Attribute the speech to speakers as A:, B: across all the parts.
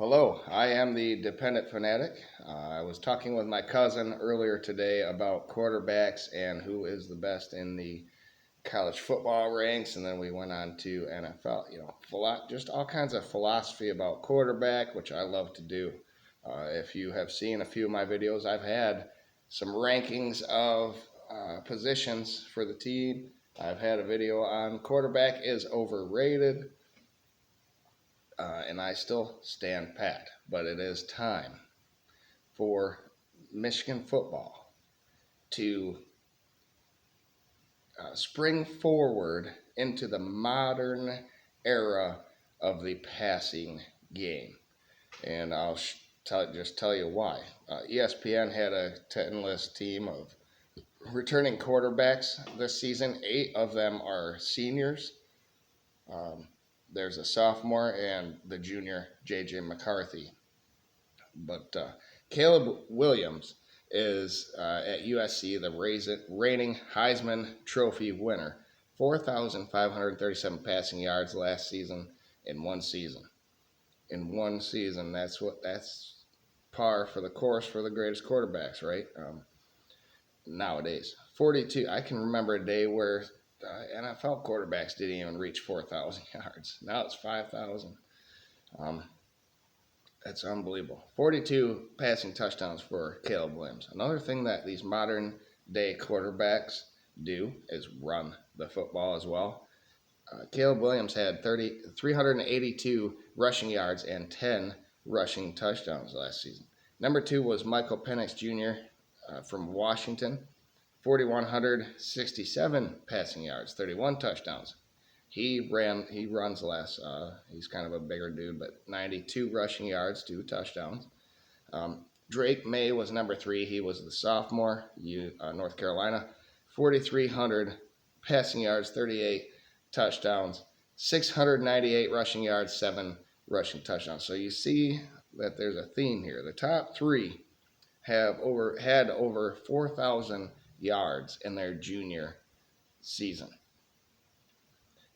A: Hello, I am the dependent fanatic. I was talking with my cousin earlier today about quarterbacks and who is the best in the college football ranks, and then we went on to NFL. Just all kinds of philosophy about quarterback, which I love to do. If you have seen a few of my videos, I've had some rankings of positions for the team. I've had a video on quarterback is overrated. And I still stand pat. But it is time for Michigan football to spring forward into the modern era of the passing game. And I'll just tell you why. ESPN had a 10-list team of returning quarterbacks this season. 8 of them are seniors. There's a sophomore and the junior, JJ McCarthy. But Caleb Williams is at USC the reigning Heisman Trophy winner. 4,537 passing yards last season in one season. That's par for the course for the greatest quarterbacks, right? Nowadays, 42. I can remember a day where NFL quarterbacks didn't even reach 4,000 yards. Now it's 5,000. That's unbelievable. 42 passing touchdowns for Caleb Williams. Another thing that these modern day quarterbacks do is run the football as well. Caleb Williams had 382 rushing yards and 10 rushing touchdowns last season. Number 2 was Michael Penix Jr. From Washington. 4,167 passing yards, 31 touchdowns. He runs less. He's kind of a bigger dude, but 92 rushing yards, 2 touchdowns. Drake May was number 3. He was the sophomore, North Carolina. 4,300 passing yards, 38 touchdowns, 698 rushing yards, 7 rushing touchdowns. So you see that there's a theme here. The top 3 had over 4,000 yards in their junior season.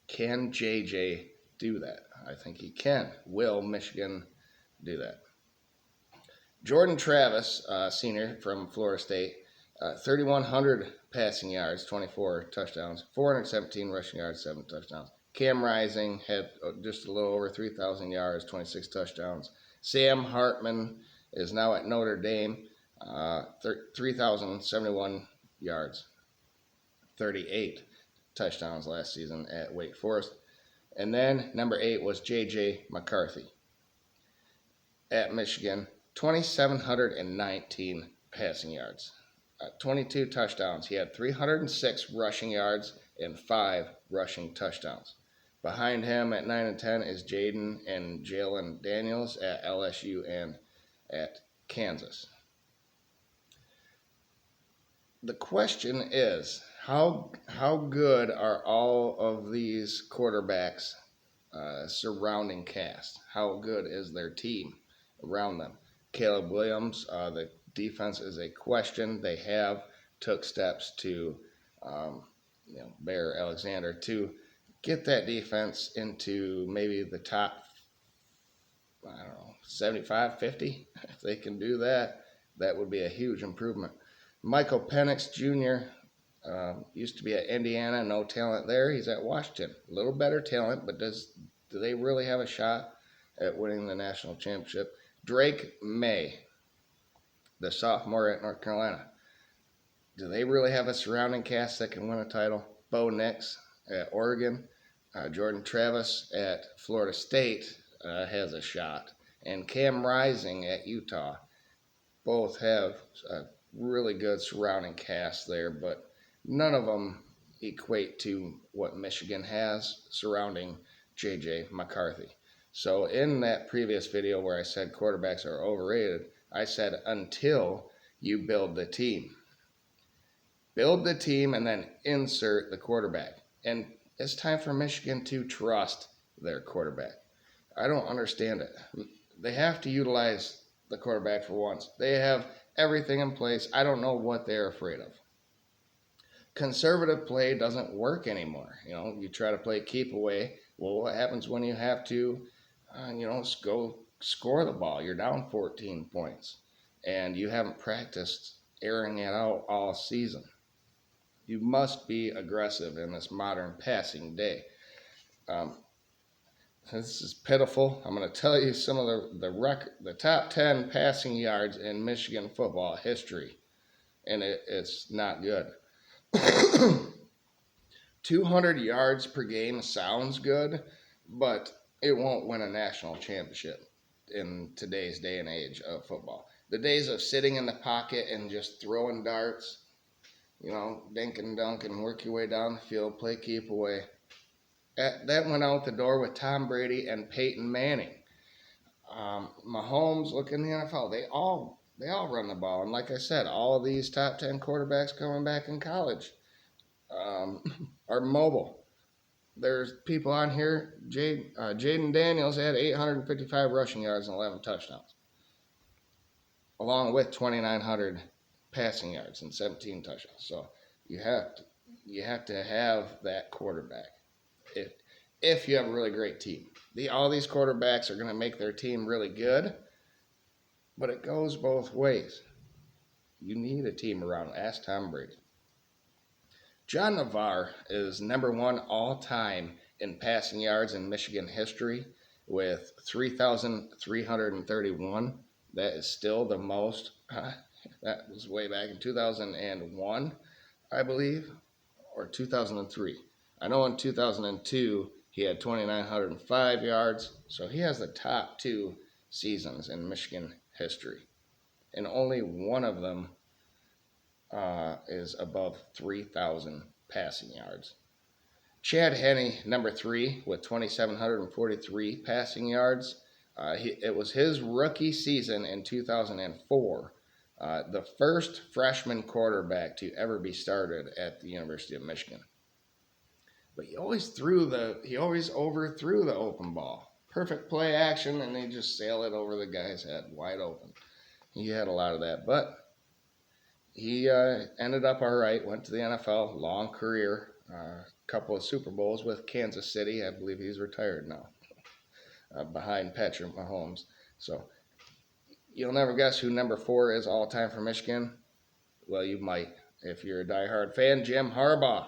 A: Can JJ do that? I think he can. Will Michigan do that? Jordan Travis, senior from Florida State, 3,100 passing yards, 24 touchdowns, 417 rushing yards, 7 touchdowns. Cam Rising had just a little over 3,000 yards, 26 touchdowns. Sam Hartman is now at Notre Dame, 3,071 yards, 38 touchdowns last season at Wake Forest. And then number 8 was JJ McCarthy at Michigan, 2,719 passing yards, 22 touchdowns. He had 306 rushing yards and 5 rushing touchdowns. Behind him at 9 and 10 is Jaden and Jalen Daniels at LSU and at Kansas. The question is, how good are all of these quarterbacks surrounding cast? How good is their team around them? Caleb Williams, the defense is a question. They have took steps to Bear Alexander to get that defense into maybe the top, 75, 50. If they can do that, that would be a huge improvement. Michael Penix Jr. Used to be at Indiana, no talent there. He's at Washington, a little better talent, but do they really have a shot at winning the national championship? Drake May, the sophomore at North Carolina, do they really have a surrounding cast that can win a title? Bo Nix at Oregon, Jordan Travis at Florida State has a shot, and Cam Rising at Utah. Both have a really good surrounding cast there, but none of them equate to what Michigan has surrounding JJ McCarthy. So in that previous video where I said quarterbacks are overrated, I said until you build the team. Build the team and then insert the quarterback. And it's time for Michigan to trust their quarterback. I don't understand it. They have to utilize the quarterback for once. They have everything in place. I don't know what they're afraid of. Conservative play doesn't work anymore. You try to play keep away. Well, what happens when you have to, go score the ball. You're down 14 points, and you haven't practiced airing it out all season. You must be aggressive in this modern passing day. Um, this is pitiful. I'm going to tell you some of the top 10 passing yards in Michigan football history, and it's not good. 200 yards per game sounds good, but it won't win a national championship in today's day and age of football. The days of sitting in the pocket and just throwing darts, dink and dunk and work your way down the field, play keep away. That went out the door with Tom Brady and Peyton Manning. Mahomes, look in the NFL, they all run the ball. And like I said, all of these top 10 quarterbacks coming back in college are mobile. There's people on here. Jaden Daniels had 855 rushing yards and 11 touchdowns, along with 2,900 passing yards and 17 touchdowns. So you have to have that quarterback if you have a really great team. All these quarterbacks are going to make their team really good, but it goes both ways. You need a team around. Ask Tom Brady. John Navarre is number one all time in passing yards in Michigan history with 3,331. That is still the most. That was way back in 2001, I believe, or 2003. I know in 2002 he had 2,905 yards, so he has the top 2 seasons in Michigan history, and only one of them is above 3,000 passing yards. Chad Henne, number 3, with 2,743 passing yards. It was his rookie season in 2004, the first freshman quarterback to ever be started at the University of Michigan. But he always overthrew the open ball. Perfect play action, and they just sail it over the guy's head, wide open. He had a lot of that, but he ended up all right, went to the NFL, long career, couple of Super Bowls with Kansas City. I believe he's retired now, behind Patrick Mahomes. So you'll never guess who number 4 is all time for Michigan. Well, you might if you're a diehard fan. Jim Harbaugh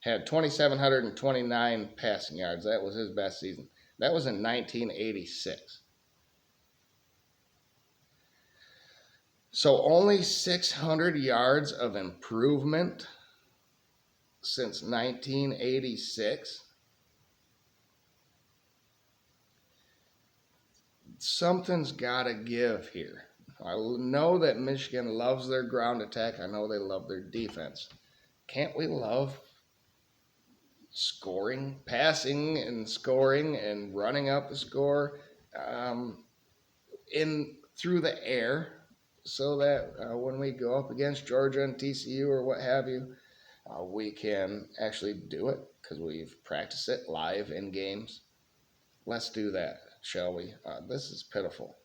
A: had 2,729 passing yards. That was his best season. That was in 1986. So only 600 yards of improvement since 1986. Something's got to give here. I know that Michigan loves their ground attack. I know they love their defense. Can't we love scoring, passing and scoring and running up the score through the air? So that when we go up against Georgia and TCU or what have you, we can actually do it because we've practiced it live in games. Let's do that, shall we? This is pitiful.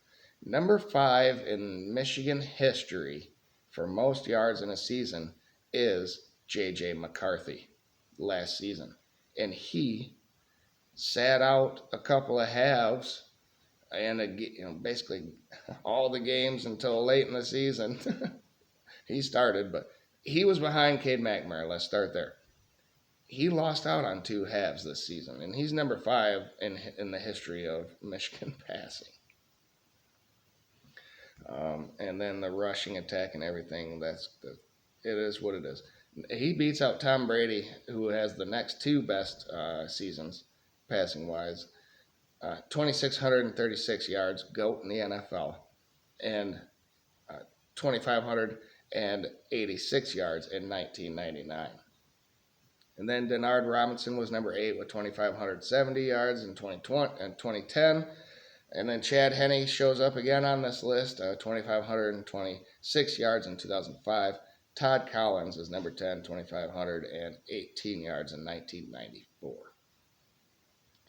A: Number 5 in Michigan history for most yards in a season is JJ McCarthy last season. And he sat out a couple of halves and basically all the games until late in the season. He started, but he was behind Cade McNamara. Let's start there. He lost out on 2 halves this season, and he's number 5 in the history of Michigan passing. And then the rushing attack and everything, it is what it is. He beats out Tom Brady, who has the next 2 best seasons passing-wise. 2,636 yards, GOAT in the NFL, and 2,586 yards in 1999. And then Denard Robinson was number 8 with 2,570 yards in 2010. And then Chad Henne shows up again on this list, 2,526 yards in 2005. Todd Collins is number 10, 2,518 yards in 1994.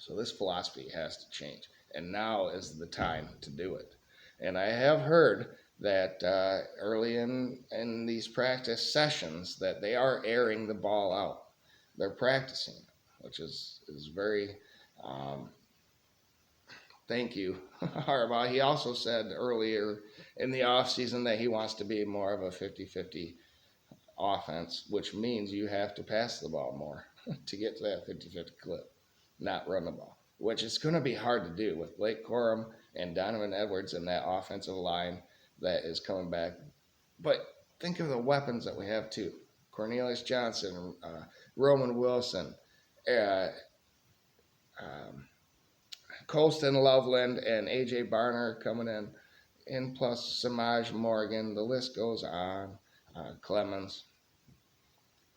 A: So this philosophy has to change, and now is the time to do it. And I have heard that early in these practice sessions that they are airing the ball out. They're practicing, which is very Thank you, Harbaugh. He also said earlier in the offseason that he wants to be more of a 50-50 offense, which means you have to pass the ball more to get to that 50-50 clip, not run the ball, which is going to be hard to do with Blake Corum and Donovan Edwards and that offensive line that is coming back. But think of the weapons that we have too. Cornelius Johnson, Roman Wilson, uh, um, Colston Loveland, and A.J. Barner coming in, and plus Samaj Morgan. The list goes on. Clemens.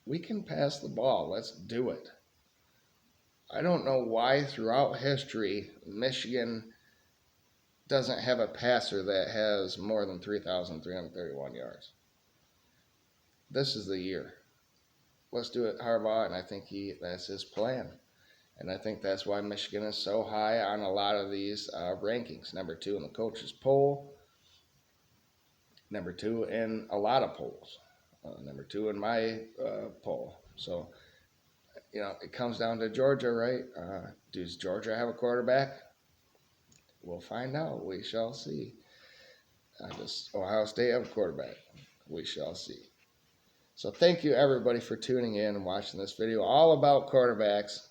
A: We can pass the ball. Let's do it. I don't know why throughout history Michigan doesn't have a passer that has more than 3,331 yards. This is the year. Let's do it, Harbaugh, and I think that's his plan. And I think that's why Michigan is so high on a lot of these rankings. Number 2 in the coaches poll. Number 2 in a lot of polls. Number 2 in my poll. So, it comes down to Georgia, right? Does Georgia have a quarterback? We'll find out. We shall see. Does Ohio State have a quarterback? We shall see. So thank you, everybody, for tuning in and watching this video all about quarterbacks.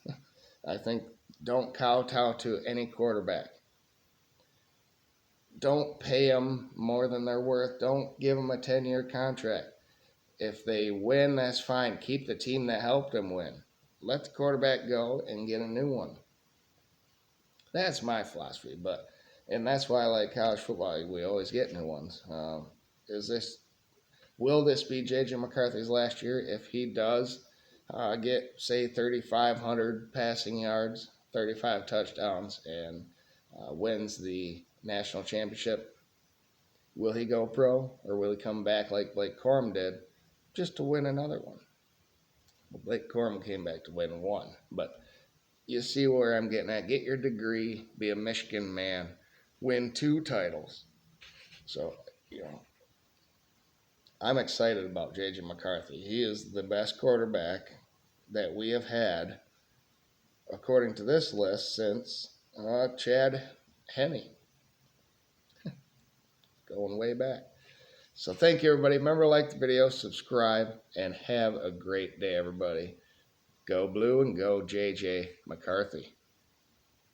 A: I think don't kowtow to any quarterback. Don't pay them more than they're worth. Don't give them a 10-year contract. If they win, that's fine. Keep the team that helped them win. Let the quarterback go and get a new one. That's my philosophy, and that's why I like college football. We always get new ones. Will this be JJ McCarthy's last year? If he does get, say, 3,500 passing yards, 35 touchdowns, and wins the national championship, will he go pro, or will he come back like Blake Corum did just to win another one? Well, Blake Corum came back to win one, but you see where I'm getting at. Get your degree, be a Michigan man, win 2 titles. So, I'm excited about JJ McCarthy. He is the best quarterback that we have had, according to this list, since Chad Henne. Going way back. So thank you, everybody. Remember to like the video, subscribe, and have a great day, everybody. Go Blue and go JJ McCarthy.